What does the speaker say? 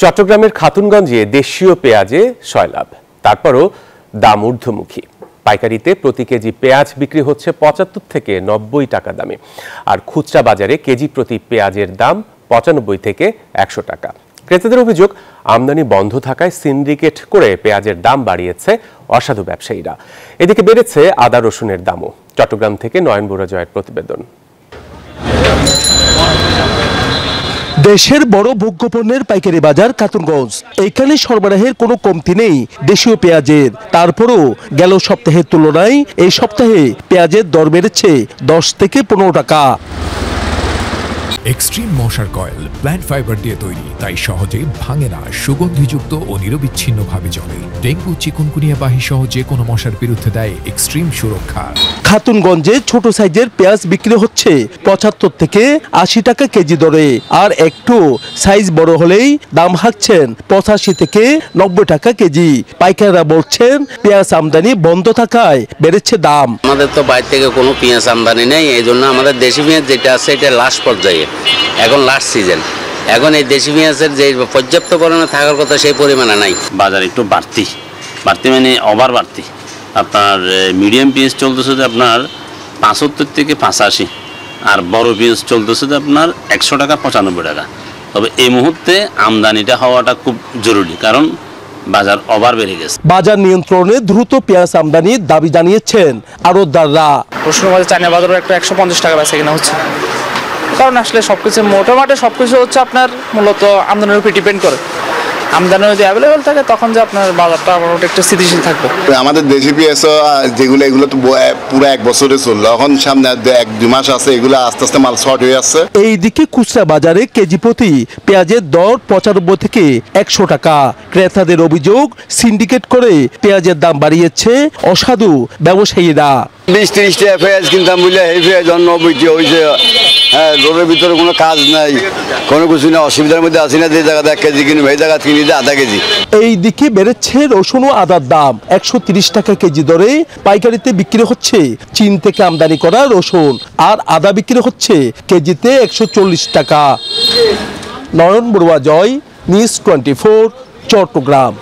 চট্টগ্রামের খাতুনগঞ্জে দেশীয় পেঁয়াজে সয়লাভ, তারপরও দাম ঊর্ধ্বমুখী। পাইকারিতে প্রতি কেজি পেঁয়াজ বিক্রি হচ্ছে ৭৫ থেকে ৯০ টাকা দামে, আর খুচরা বাজারে কেজি প্রতি পেঁয়াজের দাম ৯৫ থেকে ১০০ টাকা। ক্রেতাদের অভিযোগ, আমদানি বন্ধ থাকায় সিন্ডিকেট করে পেঁয়াজের দাম বাড়িয়েছে অসাধু ব্যবসায়ীরা। এদিকে বেড়েছে আদা রসুনের দামও। চট্টগ্রাম থেকে নয়ন বড়ুয়া জয়ের প্রতিবেদন। দেশের বড় ভোগ্যপণ্যের পাইকারি বাজার খাতুনগঞ্জ। এখানে সরবরাহের কোনো কমতি নেই দেশীয় পেঁয়াজের। তারপরও গেল সপ্তাহের তুলনায় এই সপ্তাহে পেঁয়াজের দর বেড়েছে ১০ থেকে ১৫ টাকা। এক্সট্রিম মশার কয়েল প্ল্যান্ট ফাইবার দিয়ে তৈরি, তাই সহজে ভাঙে না, সুগন্ধিযুক্ত ও নিরবিচ্ছিন্নভাবে জ্বলে। ডেঙ্গু, চিকুনগুনিয়া বাহি সহ যে কোনো মশার বিরুদ্ধে দেয় এক্সট্রিম সুরক্ষা। খাতুনগঞ্জে ছোট সাইজের পেঁয়াজ বিক্রি হচ্ছে ৭৫ থেকে ৮০ টাকা কেজি দরে, আর একটু সাইজ বড় হলেই দাম হাঁকছেন ৮৫ থেকে ৯০ টাকা কেজি। পাইকাররা বলছেন পেঁয়াজ আমদানি বন্ধ থাকায় বেড়েছে দাম। আমাদের তো বাইরে থেকে কোনো পেঁয়াজ আমদানি নেই, এই জন্য আমাদের দেশি পেঁয়াজ যেটা আছে এটা লাস্ট পর্যায়ে, এখন লাস্ট সিজন। এখন এই দেশি পেঁয়াজের যে পর্যাপ্ত পরিমাণে থাকার কথা সেই পরিমাণে নাই। বাজার একটু বাড়তি মানে ওভার বাড়তি। আপনার মিডিয়াম পেঁয়াজ চলতেছে যে আপনার ৭৫ থেকে ৮৫, আর বড় পেঁয়াজ চলতেছে যে আপনার ১০০ টাকা ৯৫ টাকা। তবে এই মুহূর্তে আমদানিটা হওয়াটা খুব জরুরি, কারণ বাজার ওভার বেড়ে গেছে। বাজার নিয়ন্ত্রণে দ্রুত পেঁয়াজ আমদানির দাবি জানিয়েছেন আড়তদাররা। রসুনের বাজার চায়না বাজারও একটা ১৫০ টাকা বেচা কিনা হচ্ছে, কারণ আসলে সবকিছু মোটামুটি সবকিছু হচ্ছে আপনার মূলত আমদানির উপর ডিপেন্ড করে। আমদানি যদি অ্যাভেলেবেল থাকে তখন যে আপনার বাজারটা মোটামুটি একটু স্থিতিশীল থাকবে। আমাদের দেশি পেঁয়াজ যেগুলো এগুলো তো পুরো ১ বছরে চললো, এখন সামনে ১-২ মাস আছে, এগুলো আস্তে আস্তে মাল শর্ট হয়ে আসছে। এইদিকে খুচরা বাজারে কেজি প্রতি পেঁয়াজের দর ৯৫ থেকে ১০০ টাকা। ক্রেতাদের অভিযোগ, সিন্ডিকেট করে পেঁয়াজের দাম বাড়িয়েছে অসাধু ব্যবসায়ীরা। ২০-৩০ টাকা পেঁয়াজ কিনতাম বুঝলে, এই পেঁয়াজ ৯০ হয়েছে। হ্যাঁ, রোডের ভিতরে কোনো কাজ নাই, কোনো কিছু না, অসুবিধার মধ্যে আসি না। যে জায়গাতে ১ কেজি কিনবে এই জায়গা কিনি আধা কেজি। এই দিকে বেড়েছে রসুন ও আদার দাম। ১৩০ টাকা কেজি দরে পাইকারিতে বিক্রি হচ্ছে চীন থেকে আমদানি করা রসুন, আর আদা বিক্রি হচ্ছে কেজিতে ১৪০ টাকা। নয়ন বড়ুয়া জয়, নিউজ 24, চট্টগ্রাম।